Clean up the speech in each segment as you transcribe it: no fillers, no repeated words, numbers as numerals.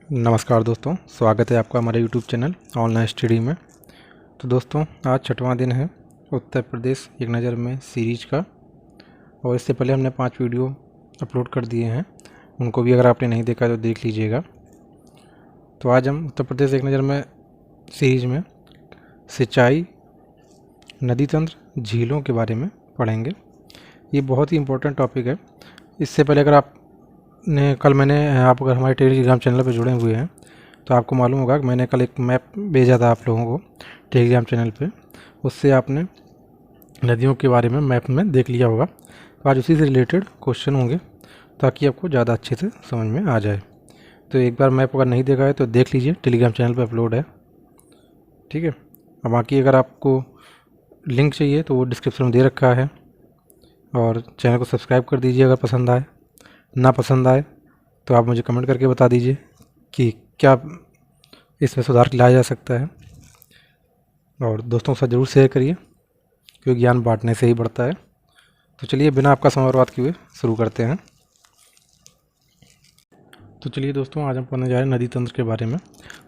नमस्कार दोस्तों, स्वागत है आपका हमारे YouTube चैनल ऑनलाइन स्टडी में। तो दोस्तों, आज छठवां दिन है उत्तर प्रदेश एक नज़र में सीरीज का, और इससे पहले हमने 5 वीडियो अपलोड कर दिए हैं। उनको भी अगर आपने नहीं देखा तो देख लीजिएगा। तो आज हम उत्तर प्रदेश एक नज़र में सीरीज में सिंचाई, नदी तंत्र, झीलों के बारे में पढ़ेंगे। ये बहुत ही इम्पोर्टेंट टॉपिक है। इससे पहले अगर आप अगर हमारे टेलीग्राम चैनल पर जुड़े हुए हैं तो आपको मालूम होगा कि मैंने कल एक मैप भेजा था आप लोगों को टेलीग्राम चैनल पे। उससे आपने नदियों के बारे में मैप में देख लिया होगा। तो आज उसी से रिलेटेड क्वेश्चन होंगे ताकि आपको ज़्यादा अच्छे से समझ में आ जाए। तो एक बार मैप अगर नहीं देखा है तो देख लीजिए, टेलीग्राम चैनल पर अपलोड है, ठीक है। अब बाकी अगर आपको लिंक चाहिए तो वो डिस्क्रिप्शन में दे रखा है, और चैनल को सब्सक्राइब कर दीजिए। अगर पसंद आए, ना पसंद आए तो आप मुझे कमेंट करके बता दीजिए कि क्या इसमें सुधार लाया जा सकता है। और दोस्तों के साथ ज़रूर शेयर करिए, क्योंकि ज्ञान बांटने से ही बढ़ता है। तो चलिए बिना आपका समय बर्बाद किए शुरू करते हैं। तो चलिए दोस्तों, आज हम पढ़ने जा रहे हैं नदी तंत्र के बारे में।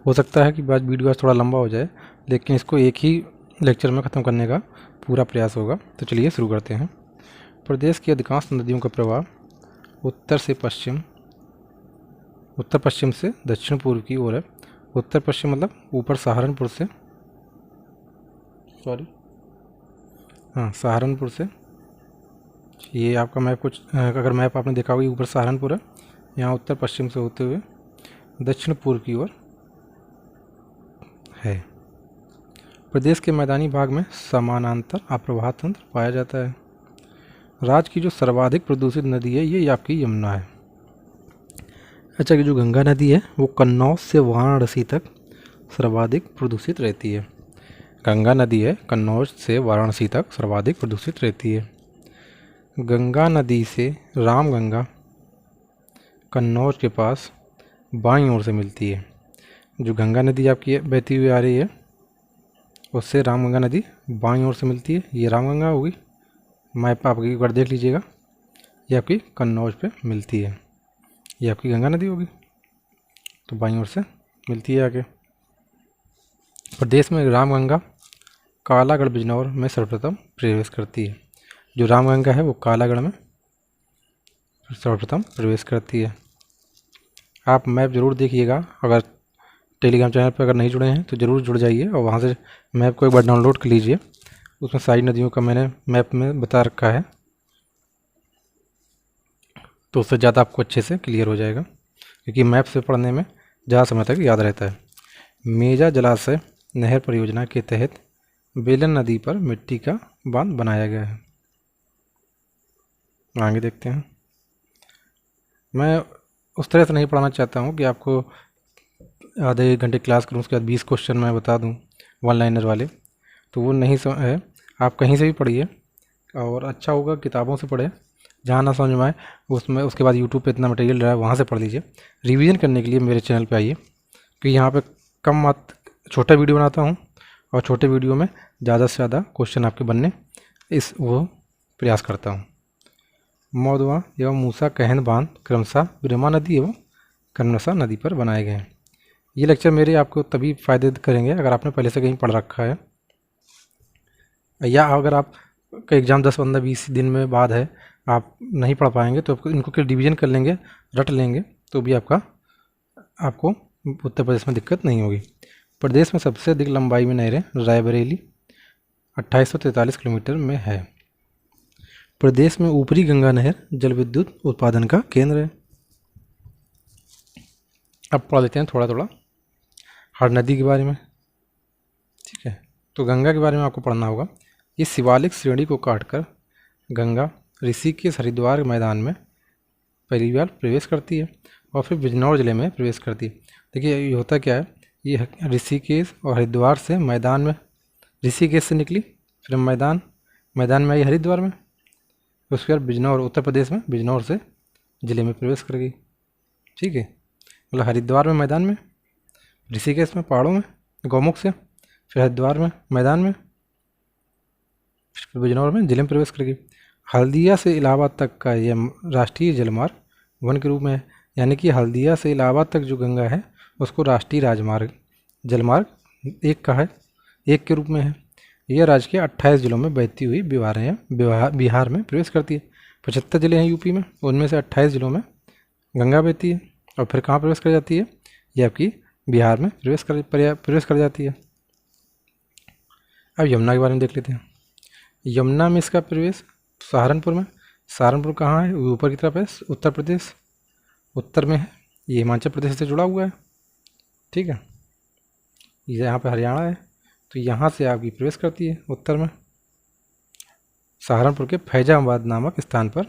हो सकता है कि बाद वीडियो आज थोड़ा लंबा हो जाए, लेकिन इसको एक ही लेक्चर में ख़त्म करने का पूरा प्रयास होगा। तो चलिए शुरू करते हैं। प्रदेश की अधिकांश नदियों का प्रवाह उत्तर पश्चिम से दक्षिण पूर्व की ओर है। उत्तर पश्चिम मतलब ऊपर सहारनपुर से, ये आपका मैप अगर मैप आपने देखा होगा, ऊपर सहारनपुर है, यहाँ उत्तर पश्चिम से होते हुए दक्षिण पूर्व की ओर है। प्रदेश के मैदानी भाग में समानांतर अप्रवाह तंत्र पाया जाता है। राज्य की जो सर्वाधिक प्रदूषित नदी है ये आपकी यमुना है। अच्छा, कि जो गंगा नदी है वो कन्नौज से वाराणसी तक सर्वाधिक प्रदूषित रहती है। गंगा नदी है कन्नौज से वाराणसी तक सर्वाधिक प्रदूषित रहती है। गंगा नदी से रामगंगा कन्नौज के पास बाईं ओर से मिलती है। जो गंगा नदी आपकी बहती हुई आ रही है उससे रामगंगा नदी बाईं ओर से मिलती है। ये रामगंगा होगी, मैप आप एक बार देख लीजिएगा। ये आपकी कन्नौज पे मिलती है, ये आपकी गंगा नदी होगी, तो बाईं ओर से मिलती है आगे। प्रदेश में रामगंगा कालागढ़ बिजनौर में सर्वप्रथम प्रवेश करती है। जो रामगंगा है वो कालागढ़ में सर्वप्रथम प्रवेश करती है। आप मैप ज़रूर देखिएगा। अगर टेलीग्राम चैनल पर अगर नहीं जुड़े हैं तो ज़रूर जुड़ जाइए, और वहाँ से मैप को एक बार डाउनलोड कर लीजिए। उसमें सारी नदियों का मैंने मैप में बता रखा है, तो उससे ज़्यादा आपको अच्छे से क्लियर हो जाएगा, क्योंकि मैप से पढ़ने में ज़्यादा समय तक याद रहता है। मेजा जलाशय नहर परियोजना के तहत बेलन नदी पर मिट्टी का बांध बनाया गया है। आगे देखते हैं। मैं उस तरह से नहीं पढ़ाना चाहता हूँ कि आपको आधे घंटे क्लास करूँ, उसके बाद 20 क्वेश्चन मैं बता दूँ वन लाइनर वाले, तो वो नहीं है। आप कहीं से भी पढ़िए, और अच्छा होगा किताबों से पढ़ें। जहाँ ना समझ में आए उसमें, उसके बाद यूट्यूब पे इतना मटेरियल रहा है वहाँ से पढ़ लीजिए। रिवीजन करने के लिए मेरे चैनल पे आइए, क्योंकि यहाँ पे छोटा वीडियो बनाता हूँ, और छोटे वीडियो में ज़्यादा से ज़्यादा क्वेश्चन आपके बनने वो प्रयास करता हूँ। मौदवा एवं मूसा कहन बांध क्रमशः ब्रह्मा नदी एवं कर्मसा नदी पर बनाए गए हैं। ये लेक्चर मेरे आपको तभी फ़ायदे करेंगे अगर आपने पहले से कहीं पढ़ रखा है, या अगर आप का एग्ज़ाम 10, 15, 20 दिन में बाद है, आप नहीं पढ़ पाएंगे तो इनको डिवीज़न कर लेंगे, रट लेंगे, तो भी आपको उत्तर प्रदेश में दिक्कत नहीं होगी। प्रदेश में सबसे अधिक लंबाई में नहरें रायबरेली 2843 किलोमीटर में है। प्रदेश में ऊपरी गंगा नहर जल विद्युत उत्पादन का केंद्र है। अब पढ़ लेते हैं थोड़ा हर नदी के बारे में, ठीक है। तो गंगा के बारे में आपको पढ़ना होगा। ये शिवालिक श्रेणी को काटकर गंगा ऋषिकेश हरिद्वार मैदान में पहली बार प्रवेश करती है, और फिर बिजनौर जिले में प्रवेश करती है। देखिए ये होता क्या है, ये ऋषिकेश और हरिद्वार से मैदान में, ऋषिकेश से निकली, फिर मैदान में आई हरिद्वार में, उसके बाद बिजनौर, उत्तर प्रदेश में बिजनौर से ज़िले में प्रवेश कर गई, ठीक है। मतलब हरिद्वार में मैदान में, ऋषिकेश में पहाड़ों में गौमुख से, फिर हरिद्वार में मैदान में, फिर बिजनौर में ज़िले में प्रवेश कर गई। हल्दिया से इलाहाबाद तक का यह राष्ट्रीय जलमार्ग वन के रूप में है, यानी कि हल्दिया से इलाहाबाद तक जो गंगा है उसको राष्ट्रीय राजमार्ग जलमार्ग 1 का है, 1 के रूप में है। यह राज्य के 28 जिलों में बहती हुई बिहार में प्रवेश करती है। 75 जिले हैं यूपी में, उनमें से 28 जिलों में गंगा बहती है। और फिर कहाँ प्रवेश कर जाती है? ये आपकी बिहार में प्रवेश कर जाती है। अब यमुना के बारे में देख लेते हैं। यमुना में इसका प्रवेश सहारनपुर में। सहारनपुर कहाँ है? ऊपर की तरफ है, उत्तर प्रदेश, उत्तर में है। ये हिमाचल प्रदेश से जुड़ा हुआ है, ठीक है। ये यहाँ पे हरियाणा है, तो यहाँ से आपकी प्रवेश करती है उत्तर में, सहारनपुर के फैजाबाद नामक स्थान पर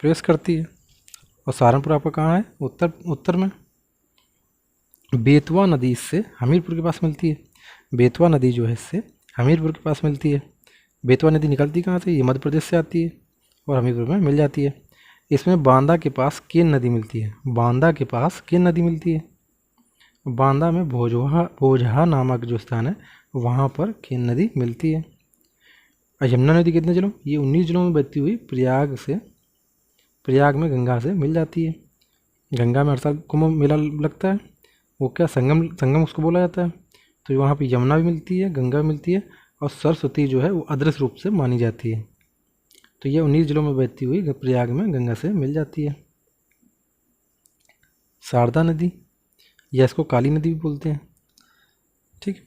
प्रवेश करती है। और सहारनपुर आपका कहाँ है? उत्तर में। बेतवा नदी इससे हमीरपुर के पास मिलती है। बेतवा नदी जो है इससे हमीरपुर के पास मिलती है। बेतवा नदी निकलती कहाँ से? ये मध्य प्रदेश से आती है और हमीरपुर में मिल जाती है। इसमें बांदा के पास केन नदी मिलती है। बांदा के पास केन नदी मिलती है। बांदा में भोजहा नामक जो स्थान है वहाँ पर केन नदी मिलती है। और यमुना नदी कितने जिलों? ये 19 जिलों में बहती हुई प्रयाग में गंगा से मिल जाती है। गंगा में हर साल कुंभ मेला लगता है, वो क्या संगम उसको बोला जाता है। तो वहाँ पे यमुना भी मिलती है, गंगा भी मिलती है, और सरस्वती जो है वो अदृश्य रूप से मानी जाती है। तो ये 19 जिलों में बहती हुई प्रयाग में गंगा से मिल जाती है। शारदा नदी, या इसको काली नदी भी बोलते हैं, ठीक।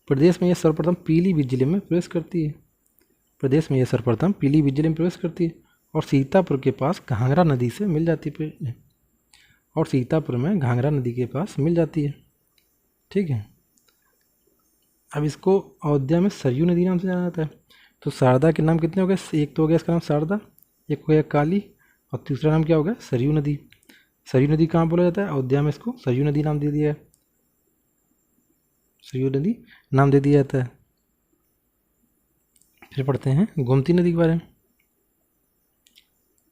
प्रदेश में यह सर्वप्रथम पीलीभीत जिले में प्रवेश करती है। प्रदेश में यह सर्वप्रथम पीलीभीत जिले में प्रवेश करती है और सीतापुर के पास घाघरा नदी से मिल जाती है। और सीतापुर में घाघरा नदी के पास मिल जाती है, ठीक है। अब इसको अयोध्या में सरयू नदी नाम से जाना जाता है। तो शारदा के नाम कितने हो गए? एक तो हो गया इसका नाम शारदा, एक हो गया काली, और तीसरा नाम क्या हो गया? सरयू नदी। सरयू नदी कहाँ बोला जाता है? अयोध्या में इसको सरयू नदी नाम दे दिया है, सरयू नदी नाम दे दिया जाता है। फिर पढ़ते हैं गोमती नदी के बारे में।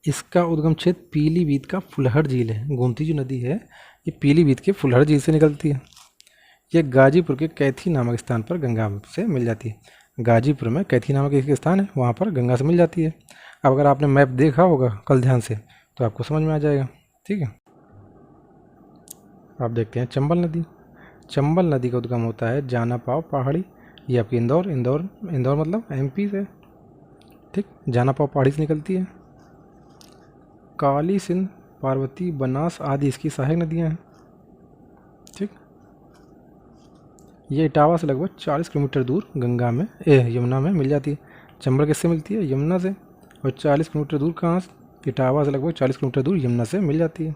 इसका उद्गम क्षेत्र पीलीभीत का फुलहर झील है। गोमती जो नदी है ये पीलीभीत के फुलहर झील से निकलती है। यह गाजीपुर के कैथी नामक स्थान पर गंगा से मिल जाती है। गाजीपुर में कैथी नामक एक स्थान है, वहाँ पर गंगा से मिल जाती है। अब अगर आपने मैप देखा होगा कल ध्यान से तो आपको समझ में आ जाएगा, ठीक है। आप देखते हैं चंबल नदी। चंबल नदी का उद्गम होता है जानापाव पहाड़ी, ये आपकी इंदौर मतलब एमपी से, ठीक। जानापाव पहाड़ी से निकलती है। काली, सिंध, पार्वती, बनास आदि इसकी सहायक नदियाँ हैं, ठीक। ये इटावा से लगभग 40 किलोमीटर दूर यमुना में मिल जाती है। चंबल किससे मिलती है? यमुना से। और 40 किलोमीटर दूर कहाँ से? इटावा से लगभग 40 किलोमीटर दूर यमुना से मिल जाती है।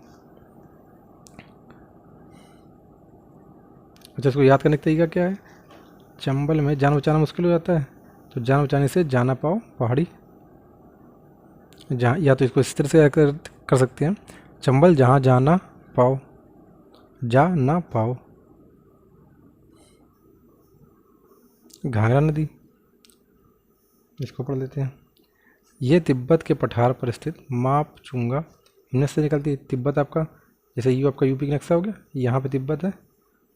अच्छा, इसको याद करने का तरीका क्या है? चंबल में जान बचाना मुश्किल हो जाता है, तो जान बचाने से जाना पाओ पहाड़ी, जहाँ, या तो इसको इस तरह से कर सकते हैं, चंबल जहाँ जाना पाओ, जा ना पाओ। घाघरा नदी, इसको पढ़ लेते हैं। ये तिब्बत के पठार पर स्थित मापचुंगा हिमनद से निकलती है। तिब्बत आपका जैसे आपका यूपी का नक्शा हो गया, यहाँ पे तिब्बत है,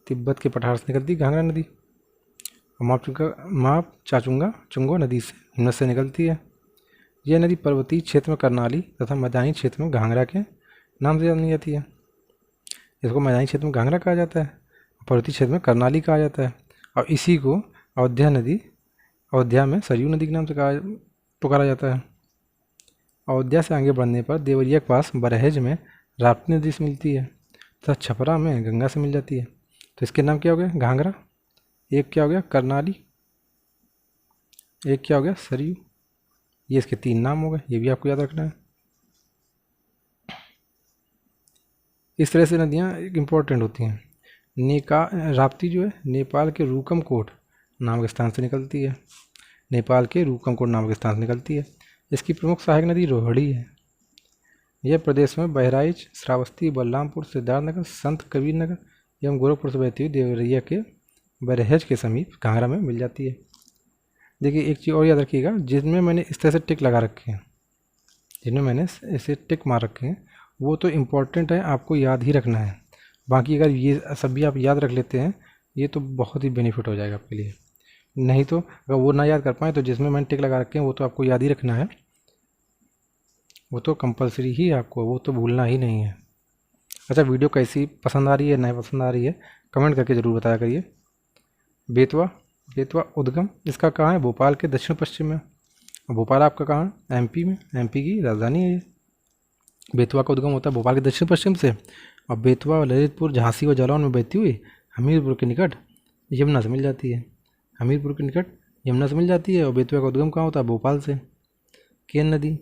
तिब्बत के पठार से निकलती है घाघरा नदी। और चुंगो नदी से हिमनद से निकलती है। यह नदी पर्वतीय क्षेत्र में करनाली तथा मैदानी क्षेत्र में घाघरा के नाम से जानी जाती है। इसको मैदानी क्षेत्र में घाघरा कहा जाता है, पर्वतीय क्षेत्र में करनाली कहा जाता है। और इसी को अयोध्या में सरयू नदी के नाम से पुकारा जाता है। अयोध्या से आगे बढ़ने पर देवरिया के पास बरहेज में राप्ती नदी से मिलती है तथा छपरा में गंगा से मिल जाती है। तो इसके नाम क्या हो गया? घाघरा, एक क्या हो गया? करनाली, एक क्या हो गया? सरयू। ये इसके 3 नाम हो गए, ये भी आपको याद रखना है। इस तरह से नदियाँ इम्पोर्टेंट होती हैं। राप्ती जो है नेपाल के रूकमकोट नामक स्थान से निकलती है। नेपाल के रूकमकोट नामक स्थान से निकलती है। इसकी प्रमुख सहायक नदी रोहिणी है। यह प्रदेश में बहराइच, श्रावस्ती, बलरामपुर, सिद्धार्थनगर, संत कबीर नगर एवं गोरखपुर से बहती हुई देवरिया के बरहेज के समीप घाघरा में मिल जाती है। देखिए एक चीज़ और याद रखिएगा, जिनमें मैंने इस तरह से टिक लगा रखे हैं, जिनमें मैंने ऐसे टिक मार रखे हैं, वो तो इम्पोर्टेंट है, आपको याद ही रखना है। बाकी अगर ये सब भी आप याद रख लेते हैं, ये तो बहुत ही बेनिफिट हो जाएगा आपके लिए। नहीं तो अगर वो ना याद कर पाएँ तो जिसमें मैंने टिक लगा रखे हैं वो तो आपको याद ही रखना है, वो तो कंपलसरी ही आपको, वो तो भूलना ही नहीं है। अच्छा, वीडियो कैसी पसंद आ रही है, नहीं पसंद आ रही है, कमेंट करके ज़रूर बताया करिए। बेतवा, बेतवा उद्गम इसका कहाँ है? भोपाल के दक्षिण पश्चिम में। भोपाल आपका कहाँ है? एमपी में, एमपी की राजधानी है ये। बेतवा का उद्गम होता है भोपाल के दक्षिण पश्चिम से, और बेतवा ललितपुर, झांसी और जालौन में बहती हुई हमीरपुर के निकट यमुना से मिल जाती है। हमीरपुर के निकट यमुना से मिल जाती है। और बेतवा का उद्गम कहाँ होता है? भोपाल से। केन नदी,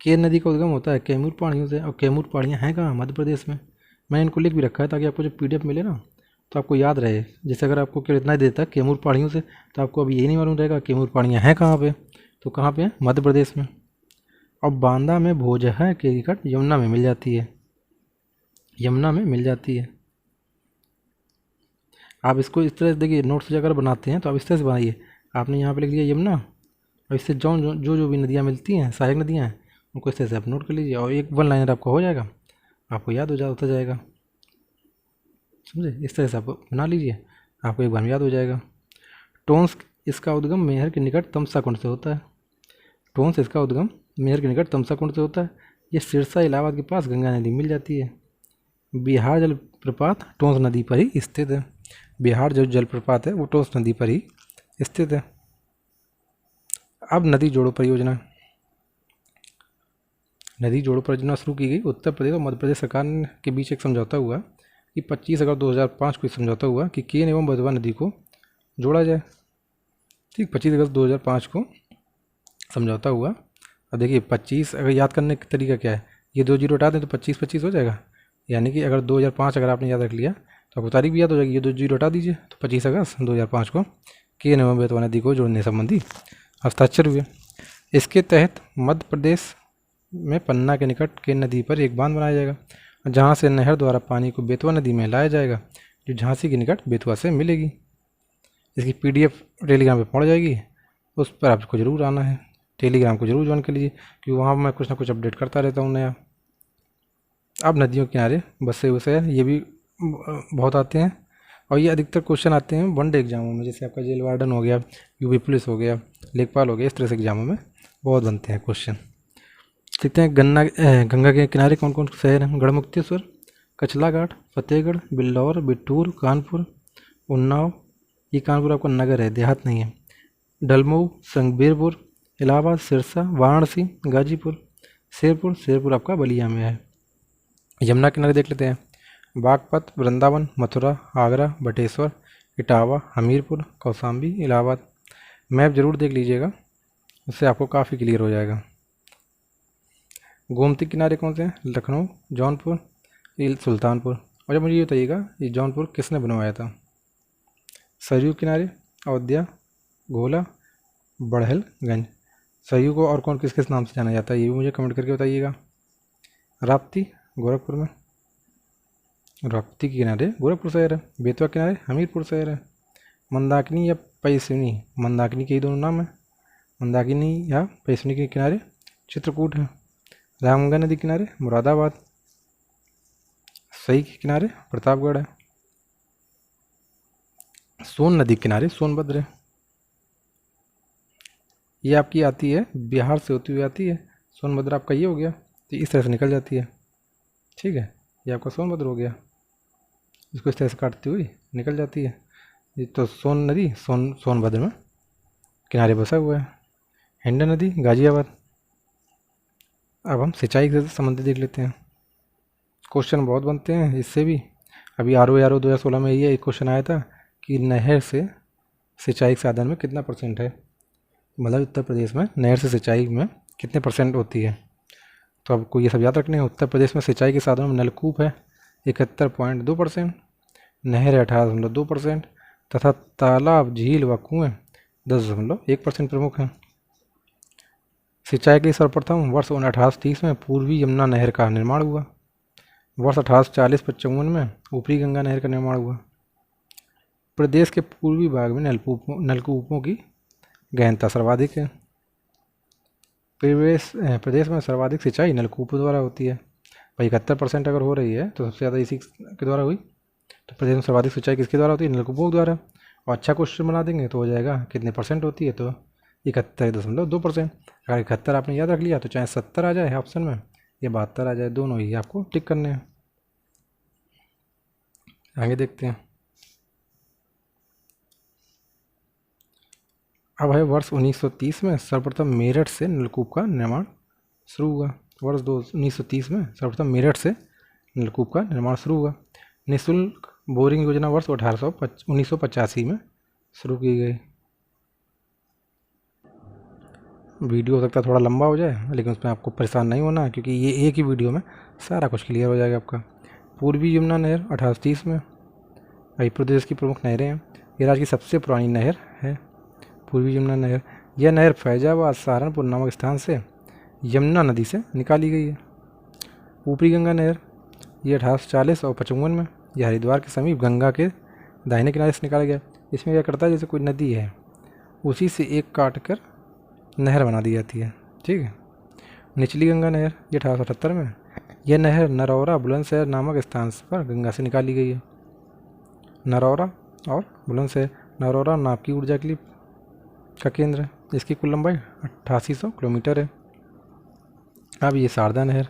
केन नदी का उद्गम होता है कैमूर पहाड़ियों से। और कैमूर पहाड़ियाँ हैं कहाँ? मध्य प्रदेश में। मैंने इनको लिख भी रखा है ताकि आपको जब पीडीएफ मिले ना तो आपको याद रहे। जैसे अगर आपको केवल इतना ही देता है कैमूर पहाड़ियों से, तो आपको अभी यही नहीं मालूम रहेगा कैमूर पहाड़ियाँ हैं कहाँ पे। तो कहाँ पे है? मध्य प्रदेश में। और बांदा में भोजह के निकट यमुना में मिल जाती है। यमुना में मिल जाती है। आप इसको इस तरह से देखिए, नोट्स अगर बनाते हैं तो आप इस तरह से बनाइए। आपने यहाँ पे लिख दिया यमुना, और इससे जो भी नदियाँ मिलती हैं, सहायक नदियाँ हैं, उनको इस तरह से आप नोट कर लीजिए, और एक वन लाइनर आपका हो जाएगा, आपको याद होता जाएगा। समझे? इस तरह से आप बना लीजिए, आपको एक बार में याद हो जाएगा। टोंस, इसका उद्गम मेहर के निकट तमसा कुंड से होता है। टोंस इसका उद्गम मेहर के निकट तमसा कुंड से होता है। ये सिरसा इलाहाबाद के पास गंगा नदी मिल जाती है। बिहार जलप्रपात टोंस नदी पर ही स्थित है। बिहार जो जलप्रपात है वो टोंस नदी पर ही स्थित है। अब नदी जोड़ो परियोजना, नदी जोड़ो परियोजना शुरू की गई उत्तर प्रदेश और मध्य प्रदेश सरकार के बीच। एक समझौता हुआ कि 25 अगस्त 2005 को समझौता हुआ कि केन एवं बेतवा नदी को जोड़ा जाए। ठीक, 25 अगस्त 2005 को समझौता हुआ। अब देखिए 25 अगर याद करने का तरीका क्या है, ये 2 जीरो हटा दें तो 25 25 हो जाएगा। यानी कि अगर 2005 अगर आपने याद रख लिया तो आपको तारीख भी याद हो जाएगी। ये 2 जीरो हटा दीजिए तो 25 अगस्त 2005 को केन एवं बेतवा नदी को जोड़ने संबंधी हस्ताक्षर हुए। इसके तहत मध्य प्रदेश में पन्ना के निकट केन नदी पर एक बांध बनाया जाएगा, जहाँ से नहर द्वारा पानी को बेतवा नदी में लाया जाएगा, जो झांसी के निकट बेतवा से मिलेगी। इसकी पीडीएफ टेलीग्राम पे पहुँच जाएगी, उस पर आपको ज़रूर आना है। टेलीग्राम को ज़रूर ज्वाइन कर लीजिए, क्योंकि वहाँ मैं कुछ ना कुछ अपडेट करता रहता हूँ नया। अब नदियों के किनारे बसे हुए शहर, ये भी बहुत आते हैं, और ये अधिकतर क्वेश्चन आते हैं वनडे एग्जामों में। जैसे आपका जेल वार्डन हो गया, यूपी पुलिस हो गया, लेखपाल हो गया, इस तरह से एग्जामों में बहुत बनते हैं क्वेश्चन। देखते हैं गंगा के किनारे कौन कौन शहर हैं। गढ़मुक्तेश्वर, कचला घाट, फतेहगढ़, बिल्लौर, बिट्टूर, कानपुर, उन्नाव। ये कानपुर आपका नगर है, देहात नहीं है। डलमऊ, संगबीरपुर, इलाहाबाद, सिरसा, वाराणसी, गाजीपुर, शेरपुर। शेरपुर आपका बलिया में है। यमुना किनारे देख लेते हैं। बागपत, वृंदावन, मथुरा, आगरा, बटेश्वर, इटावा, हमीरपुर, कौशाम्बी, इलाहाबाद। मैप ज़रूर देख लीजिएगा, उससे आपको काफ़ी क्लियर हो जाएगा। गोमती किनारे कौन से हैं? लखनऊ, जौनपुर, सुल्तानपुर। और जब मुझे ये बताइएगा ये जौनपुर किसने बनवाया था? सरयू किनारे अयोध्या, घोला, बड़हलगंज। सरयू को और कौन किस किस नाम से जाना जाता है, ये भी मुझे कमेंट करके बताइएगा। राप्ती गोरखपुर में, राप्ती के किनारे गोरखपुर शहर है। बेतवा किनारे हमीरपुर शहर है। मंदाकिनी या पैसुनी, मंदाकिनी के ही दोनों नाम है। मंदाकिनी या पैसुनी के किनारे चित्रकूट है। रामगंगा नदी किनारे मुरादाबाद। सई के किनारे प्रतापगढ़ है। सोन नदी किनारे सोनभद्र है। ये आपकी आती है बिहार से होती हुई आती है। सोनभद्र आपका ये हो गया, तो इस तरह से निकल जाती है। ठीक है, ये आपका सोनभद्र हो गया, इसको इस तरह से काटती हुई निकल जाती है। ये तो सोन नदी सोनभद्र में किनारे बसा हुआ है। हिंडन नदी गाजियाबाद। अब हम सिंचाई से संबंधित देख लेते हैं। क्वेश्चन बहुत बनते हैं इससे भी। अभी आर ओ 2016 में ये एक क्वेश्चन आया था कि नहर से सिंचाई के साधन में कितना % है, मतलब उत्तर प्रदेश में नहर से सिंचाई में कितने % होती है। तो आपको ये सब याद रखने हैं। उत्तर प्रदेश में सिंचाई के साधनों में नलकूप है 71.2%, नहर है 18.2%, तथा तालाब, झील व कुएँ 10.1% प्रमुख हैं। सिंचाई के लिए सर्वप्रथम वर्ष 1830 में पूर्वी यमुना नहर का निर्माण हुआ। वर्ष 1840-55 में ऊपरी गंगा नहर का निर्माण हुआ। प्रदेश के पूर्वी भाग में नलकूपों की गहनता सर्वाधिक है। प्रदेश में सर्वाधिक सिंचाई नलकूपों द्वारा होती है। भाई 71% अगर हो रही है तो सबसे ज़्यादा इसी के द्वारा हुई। तो प्रदेश में सर्वाधिक सिंचाई किसके द्वारा होती है? नलकूपों के द्वारा। और अच्छा क्वेश्चन बना देंगे तो हो जाएगा कितने % होती है, तो 71.2%। अगर 71 आपने याद रख लिया तो चाहे 70 आ जाए ऑप्शन में या 72 आ जाए, दोनों ही आपको टिक करने हैं। आगे देखते हैं। अब है वर्ष 1930 में सर्वप्रथम मेरठ से नलकूप का निर्माण शुरू हुआ। वर्ष 1930 में सर्वप्रथम मेरठ से नलकूप का निर्माण शुरू हुआ। निःशुल्क बोरिंग योजना वर्ष 1985 में शुरू की गई। वीडियो हो सकता है थोड़ा लंबा हो जाए, लेकिन उसमें आपको परेशान नहीं होना, क्योंकि ये एक ही वीडियो में सारा कुछ क्लियर हो जाएगा आपका। पूर्वी यमुना नहर 1830 में। मध्य प्रदेश की प्रमुख नहरें हैं। ये राज्य की सबसे पुरानी नहर है, पूर्वी यमुना नहर। यह नहर फैजाबाद सहारनपुर नामक स्थान से यमुना नदी से निकाली गई है। ऊपरी गंगा नहर, ये 1840 और 55 में। यह हरिद्वार के समीप गंगा के दाहिने किनारे से निकाला गया। इसमें क्या करता है, जैसे कोई नदी है उसी से एक काट कर नहर बना दी जाती है, ठीक है। निचली गंगा नहर, ये 1878 में। यह नहर नरौरा बुलंदशहर नामक स्थान पर गंगा से निकाली गई है। नरौरा और बुलंदशहर। नरौरा नाभिकीय ऊर्जा के लिए का केंद्र है। इसकी कुल लंबाई 8800 किलोमीटर है। अब ये शारदा नहर,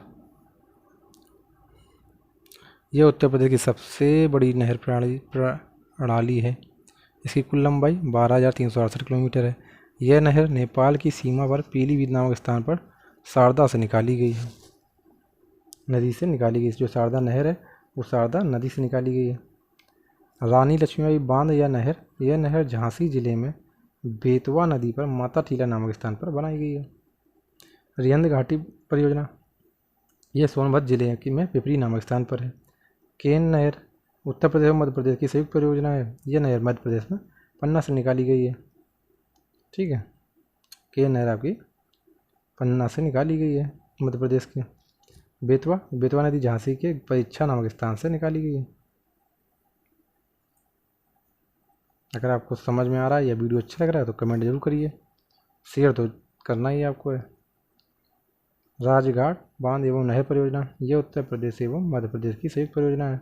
यह उत्तर प्रदेश की सबसे बड़ी नहर प्रणाली है। इसकी कुल लंबाई 12,368 किलोमीटर है। यह नहर नेपाल की सीमा पर पीलीभीत नामक स्थान पर शारदा से निकाली गई है, नदी से निकाली गई। जो शारदा नहर है वो शारदा नदी से निकाली गई है। रानी लक्ष्मीबाई बांध यह नहर झांसी जिले में बेतवा नदी पर माता टीला नामक स्थान पर बनाई गई है। रिहंद घाटी परियोजना, यह सोनभद्र जिले में पिपरी नामक स्थान पर है। केन नहर उत्तर प्रदेश और मध्य प्रदेश की संयुक्त परियोजना है। यह नहर मध्य प्रदेश में पन्ना से निकाली गई है, ठीक है। केन नहर आपकी पन्ना से निकाली गई है, मध्य प्रदेश की। बेतवा नदी झांसी के परीक्षा नामक स्थान से निकाली गई है। अगर आपको समझ में आ रहा है या वीडियो अच्छा लग रहा है तो कमेंट जरूर करिए, शेयर तो करना ही आपको है। राजघाट बांध एवं नहर परियोजना, यह उत्तर प्रदेश एवं मध्य प्रदेश की संयुक्त परियोजना है।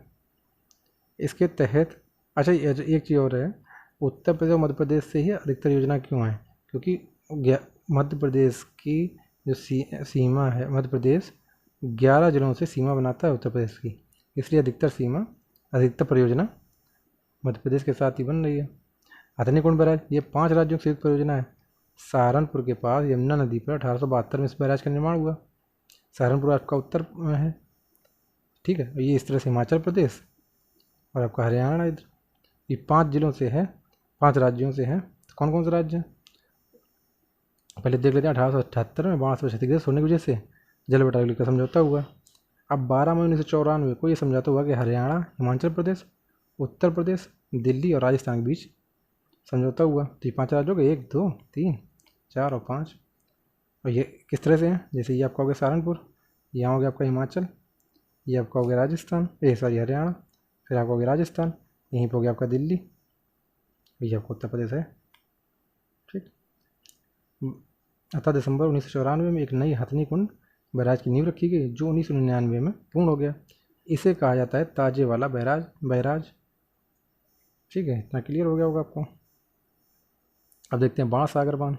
इसके तहत अच्छा एक चीज़ और है, उत्तर प्रदेश और मध्य प्रदेश से ही अधिकतर योजना क्यों है, क्योंकि मध्य प्रदेश की जो सीमा है, मध्य प्रदेश 11 जिलों से सीमा बनाता है उत्तर प्रदेश की, इसलिए अधिकतर परियोजना मध्य प्रदेश के साथ ही बन रही है। हथनीकुंड बैराज, ये 5 राज्यों की संयुक्त परियोजना है। सहारनपुर के पास यमुना नदी पर 1872 में इस बैराज का निर्माण हुआ। सहारनपुर आपका उत्तर में है, ठीक है। ये इस तरह से हिमाचल प्रदेश और आपका हरियाणा इधर, ये 5 जिलों से है, 5 राज्यों से है। तो कौन कौन से राज्य हैं पहले देख लेते हैं। 1878 में बाढ़ से क्षतिग्रस्त होने की वजह से जल बंटवारे का समझौता हुआ। अब 12 मई 1994 को ये समझौता हुआ कि हरियाणा, हिमाचल प्रदेश, उत्तर प्रदेश, दिल्ली और राजस्थान के बीच समझौता हुआ। तो ये 5 राज्य हो गए, 1 2 3 4 और 5। और ये किस तरह से हैं, जैसे ये आपका हो गया सहारनपुर, यहाँ हो गया आपका हिमाचल, ये आपका हो गया राजस्थान, हरियाणा, फिर आपका हो गया राजस्थान, यहीं पर हो गया आपका दिल्ली, ये आपका उत्तर प्रदेश है, ठीक। अतः दिसंबर 1994 में एक नई हथनीकुंड बैराज की नींव रखी गई, जो 1999 में पूर्ण हो गया। इसे कहा जाता है ताजे वाला बैराज, ठीक है। इतना क्लियर हो गया होगा आपको। अब देखते हैं बाणसागर बांध।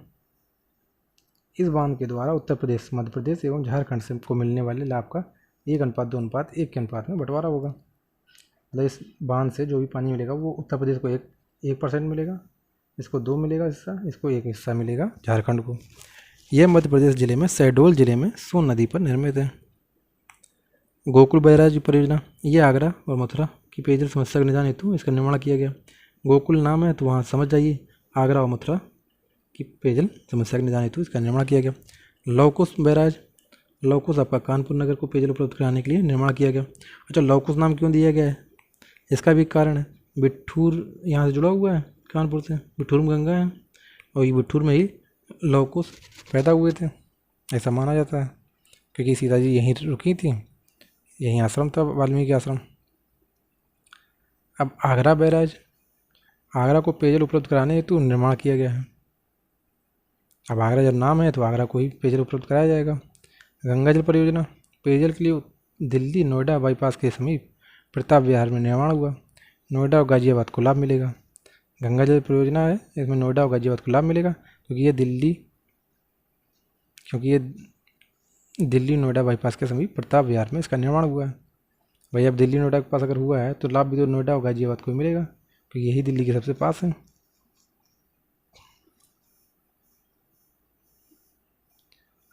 इस बांध के द्वारा उत्तर प्रदेश, मध्य प्रदेश एवं झारखंड से को मिलने वाले लाभ का 1:2:1 के अनुपात में बंटवारा होगा। मतलब इस बांध से जो भी पानी मिलेगा वो उत्तर प्रदेश को 1% मिलेगा, इसको 2 मिलेगा हिस्सा, इसको 1 हिस्सा मिलेगा झारखंड को। यह मध्य प्रदेश जिले में शहडोल जिले में सोन नदी पर निर्मित है। गोकुल बैराज परियोजना, ये आगरा और मथुरा की पेयजल समस्या के निदान हेतु इसका निर्माण किया गया। गोकुल नाम है तो वहाँ समझ जाइए, आगरा और मथुरा की पेयजल समस्या के निदान हेतु इसका निर्माण किया गया। लवकुश बैराज, लवकुश आपका कानपुर नगर को पेयजल उपलब्ध कराने के लिए निर्माण किया गया। अच्छा, लवकुश नाम क्यों दिया गया है, इसका भी कारण है। बिट्ठूर यहाँ से जुड़ा हुआ है कानपुर से, बिट्ठूर में गंगा है और ये बिट्ठूर में ही लवकुश पैदा हुए थे, ऐसा माना जाता है, क्योंकि सीता जी यहीं रुकी थी, यहीं आश्रम था वाल्मीकि आश्रम। अब आगरा बैराज, आगरा को पेयजल उपलब्ध कराने हेतु निर्माण किया गया है। अब आगरा जब नाम है तो आगरा को ही पेयजल उपलब्ध कराया जाएगा। गंगा जल परियोजना, पेयजल के लिए दिल्ली नोएडा बाईपास के समीप प्रताप विहार में निर्माण हुआ। नोएडा और गाजियाबाद को लाभ मिलेगा। गंगा जल परियोजना है, इसमें नोएडा और गाजियाबाद को लाभ मिलेगा, क्योंकि ये दिल्ली नोएडा बाईपास के समीप प्रताप विहार में इसका निर्माण हुआ है। भाई अब दिल्ली नोएडा के पास अगर हुआ है तो लाभ भी तो नोएडा और गाजियाबाद को मिलेगा, क्योंकि यही दिल्ली के सबसे पास है।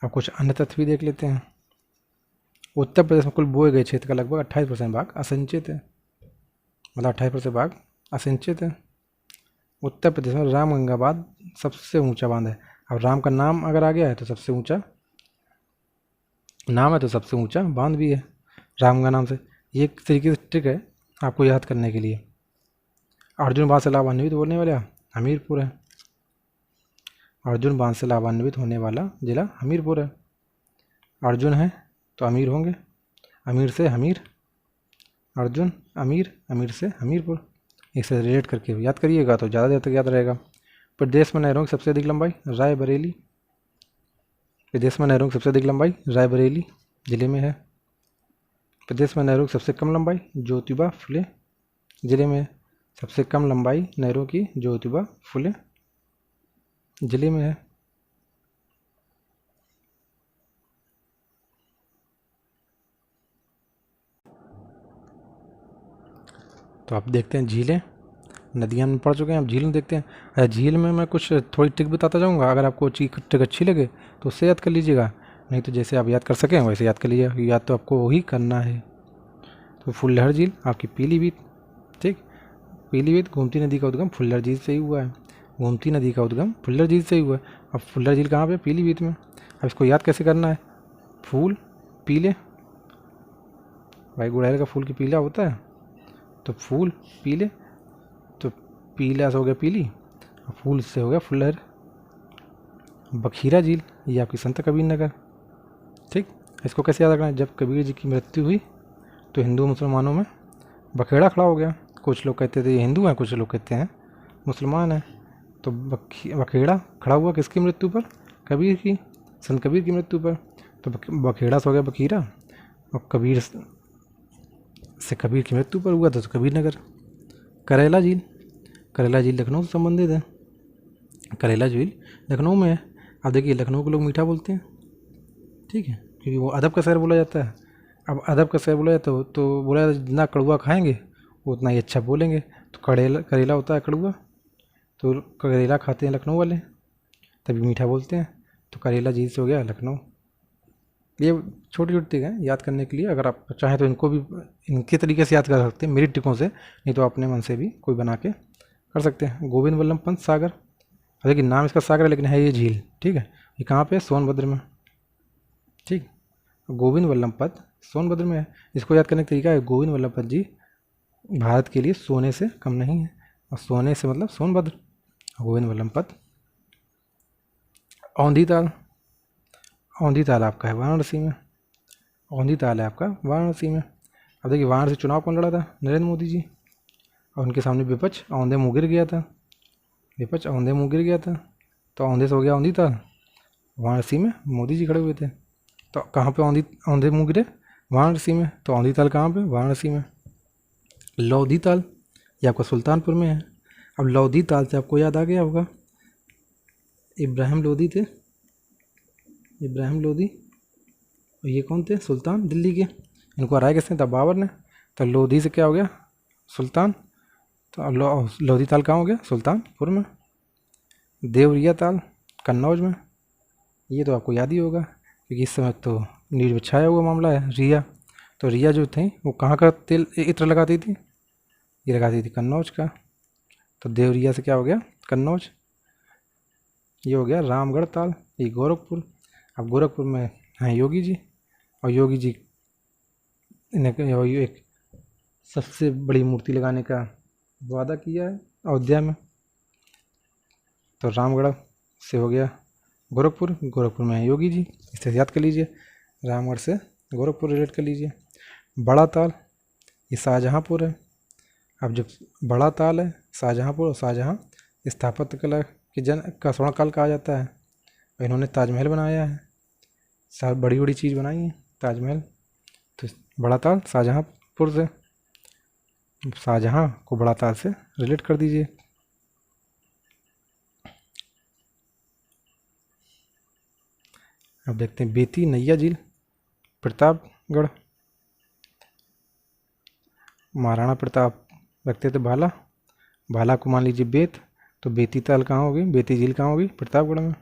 अब कुछ अन्य तथ्य भी देख लेते हैं। उत्तर प्रदेश में कुल बोए गए क्षेत्र का लगभग 28% भाग असिंचित है, मतलब 28% भाग असिंचित है। उत्तर प्रदेश में रामगंगा बांध सबसे ऊंचा बांध है। अब राम का नाम अगर आ गया है तो सबसे ऊंचा नाम है, तो सबसे ऊंचा बांध भी है राम का नाम से। ये एक तरीके से ट्रिक है आपको याद करने के लिए। अर्जुन बांध से लाभान्वित होने वाला हमीरपुर है। अर्जुन बांध से लाभान्वित होने वाला जिला हमीरपुर है। अर्जुन है तो अमीर होंगे, अमीर से हमीर, अर्जुन अमीर, अमीर से हमीरपुर। इसे रिलेट करके याद करिएगा तो ज़्यादा देर तक याद रहेगा। प्रदेश में नहरों की सबसे अधिक लंबाई रायबरेली। प्रदेश में नहरों की सबसे अधिक लंबाई रायबरेली जिले में है। प्रदेश में नहरों की सबसे कम लंबाई ज्योतिबा फुले जिले में है। सबसे कम लंबाई नहरों की ज्योतिबा फुले जिले में है। तो आप देखते हैं झीलें, नदियाँ में पढ़ चुके हैं, अब झील में देखते हैं। अच्छा, झील में मैं कुछ थोड़ी ट्रिक बताता जाऊँगा, अगर आपको ट्रिक अच्छी लगे तो उससे याद कर लीजिएगा, नहीं तो जैसे आप याद कर सकें वैसे याद कर लीजिएगा, याद तो आपको वही करना है। तो फुल्लहर झील आपकी पीलीभीत, ठीक। पीलीभीत गोमती नदी का उद्गम फुल्लहर झील से ही हुआ है। गोमती नदी का उद्गम फुल्लहर झील से ही हुआ है। अब फुल्लहर झील कहाँ पे? पीलीभीत में। अब इसको याद कैसे करना है? फूल पीले, भाई गुड़हल का फूल की पीला होता है, तो फूल पीले, तो पीला से हो गया पीली, और फूल से हो गया फुल्लहर। बखीरा झील ये आपकी संत कबीर नगर, ठीक। इसको कैसे याद रखना है? जब कबीर जी की मृत्यु हुई तो हिंदू मुसलमानों में बखेड़ा खड़ा हो गया। कुछ लोग कहते थे ये हिंदू हैं, कुछ लोग कहते हैं मुसलमान हैं। तो बखेड़ा खड़ा हुआ किसकी मृत्यु पर? कबीर की, संत कबीर की मृत्यु पर। तो बखेड़ा से हो गया बखीरा, और कबीर से कबीर की मृत्यु पर हुआ था तो कबीर नगर। करेला झील, करेला झील लखनऊ से संबंधित है। करेला झील लखनऊ में है। अब देखिए लखनऊ के लोग मीठा बोलते हैं, ठीक है, क्योंकि वो अदब का शहर बोला जाता है। अब अदब का शहर बोला जाता है तो बोला जाता है जितना कड़वा खाएंगे उतना ही अच्छा बोलेंगे। तो करेला होता है कड़वा, तो करेला खाते हैं लखनऊ वाले, तभी मीठा बोलते हैं। तो करेला झील से हो गया लखनऊ। ये छोटी छोटी ट्रिक है याद करने के लिए, अगर आप चाहें तो इनको भी इनके तरीके से याद कर सकते हैं, मेरी ट्रिकों से, नहीं तो अपने मन से भी कोई बना के कर सकते हैं। गोविंद वल्लभ पंत सागर, देखिए नाम इसका सागर है लेकिन है ये झील, ठीक है। ये कहाँ पे? सोनभद्र में, ठीक। गोविंद वल्लभ पंत सोनभद्र में है। इसको याद करने का तरीका है, गोविंद वल्लभ पंत जी भारत के लिए सोने से कम नहीं है, और सोने से मतलब सोनभद्र। गोविंद वल्लभ पंत। औंधी ताल, औंधी ताल आपका है वाराणसी में। औंधी ताल है आपका वाराणसी में। अब देखिए वाराणसी चुनाव कौन लड़ा था? नरेंद्र मोदी जी, और उनके सामने विपक्ष औंधे मुँह गिर गया था। विपक्ष औंधे मुँह गिर गया था, तो औंधे से हो गया औंधी ताल। वाराणसी में मोदी जी खड़े हुए थे, तो कहाँ पे औंधे मुँह गिरे? वाराणसी में। तो औंधी ताल कहाँ पे? वाराणसी में। लोधी ताल ये आपका सुल्तानपुर में है। अब लोधी ताल से आपको याद आ गया होगा, इब्राहिम लोधी थे, इब्राहिम लोधी। और ये कौन थे? सुल्तान दिल्ली के। इनको हराया किसने था? बाबर ने। तो लोधी से क्या हो गया? सुल्तान। तो अब लोधी ताल कहाँ हो गया? सुल्तानपुर में। देवरिया ताल कन्नौज में, ये तो आपको याद ही होगा क्योंकि इस समय तो नीर में छाया हुआ मामला है। रिया, तो रिया जो थी वो कहाँ का तेल इत्र लगाती थी? ये लगाती थी कन्नौज का। तो देवरिया से क्या हो गया? कन्नौज। ये हो गया रामगढ़ ताल, ये गोरखपुर। अब गोरखपुर में हैं योगी जी, और योगी जी ने एक सबसे बड़ी मूर्ति लगाने का वादा किया है अयोध्या में। तो रामगढ़ से हो गया गोरखपुर, गोरखपुर में है योगी जी, इसे याद कर लीजिए। रामगढ़ से गोरखपुर रिलेट कर लीजिए। बड़ा ताल ये शाहजहाँपुर है। अब जब बड़ा ताल है शाहजहाँपुर, और शाहजहाँ स्थापत्य कला के का स्वर्णकाल कहा जाता है, और इन्होंने ताजमहल बनाया है, सब बड़ी बड़ी चीज़ बनाई है ताजमहल। तो बड़ा ताल शाहजहाँपुर से, शाहजहाँ को बड़ा ताल से रिलेट कर दीजिए। अब देखते हैं बेती नैया झील, प्रतापगढ़। महाराणा प्रताप रखते थे भाला, भाला को मान लीजिए बेत, तो बेती ताल कहाँ होगी, बेती झील कहाँ होगी, प्रतापगढ़ में।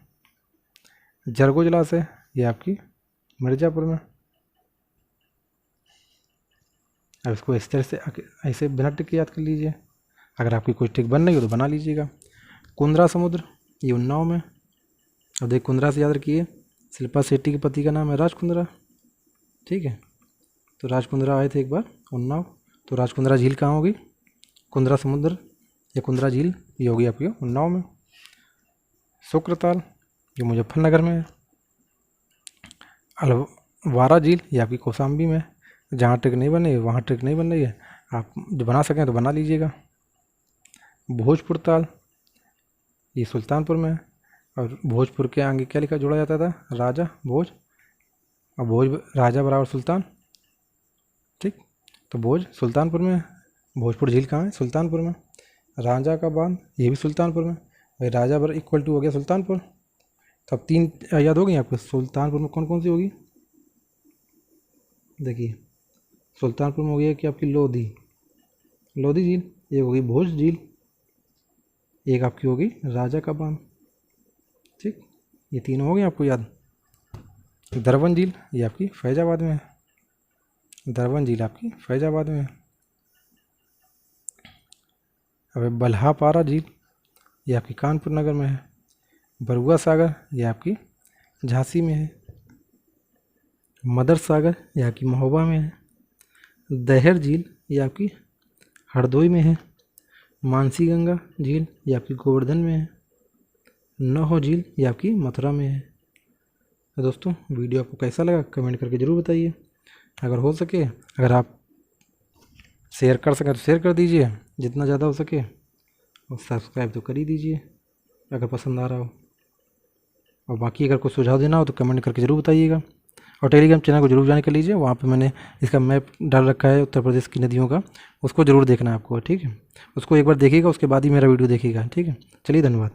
जरगो जलाशय ये आपकी मिर्ज़ापुर में। अब इसको इस तरह से ऐसे बिना टिक के याद कर लीजिए, अगर आपकी कोई टिक बन रही हो तो बना लीजिएगा। कुंद्रा समुद्र ये उन्नाव में। अब देखिए कुंद्रा से याद रखिए, शिल्पा शेट्टी के पति का नाम है राज कुंद्रा, ठीक है। तो राज कुंद्रा आए थे एक बार उन्नाव, तो राज कुंद्रा झील कहाँ होगी, कुंद्रा समुद्र या कुंद्रा झील ये होगी आपकी उन्नाव में। शुक्रताल ये मुजफ्फरनगर में है। अलवारा झील ये आपकी कौशाम्बी में। जहाँ ट्रिक नहीं बन रही है वहाँ ट्रिक नहीं बन रही है, आप जो बना सकें तो बना लीजिएगा। भोजपुर ताल ये सुल्तानपुर में है, और भोजपुर के आगे क्या लिखा जोड़ा जाता था, राजा भोज, और भोज राजा बराबर सुल्तान, ठीक। तो भोज सुल्तानपुर में है। भोजपुर झील कहाँ है, सुल्तानपुर में। राजा का बांध ये भी सुल्तानपुर में। भाई राजा बर इक्वल टू हो गया सुल्तानपुर। तो अब 3 याद हो गई आपको। सुल्तानपुर में कौन कौन सी होगी, देखिए सुल्तानपुर में हो गई कि आपकी लोधी, लोधी झील, एक होगी भोज झील, एक आपकी होगी राजा का बांध, ठीक। ये तीनों हो गए आपको याद। दरवन झील ये आपकी फैजाबाद में है, दरवन झील आपकी फैजाबाद में है। अब बल्हापारा झील ये आपकी कानपुर नगर में है। बरुआ सागर ये आपकी झांसी में है। मदर सागर ये आपकी महोबा में है। दहर झील ये आपकी हरदोई में है। मानसी गंगा झील ये आपकी गोवर्धन में है। नौहो झील ये आपकी मथुरा में है। तो दोस्तों वीडियो आपको कैसा लगा कमेंट करके ज़रूर बताइए। अगर हो सके, अगर आप शेयर कर सकें तो शेयर कर दीजिए जितना ज़्यादा हो सके, और सब्सक्राइब तो कर ही दीजिए अगर पसंद आ रहा हो। और बाकी अगर कुछ सुझाव देना हो तो कमेंट करके ज़रूर बताइएगा। और टेलीग्राम चैनल को जरूर ज्वाइन कर लीजिए, वहाँ पे मैंने इसका मैप डाल रखा है उत्तर प्रदेश की नदियों का, उसको ज़रूर देखना है आपको, ठीक है। उसको एक बार देखिएगा, उसके बाद ही मेरा वीडियो देखिएगा, ठीक है। चलिए धन्यवाद।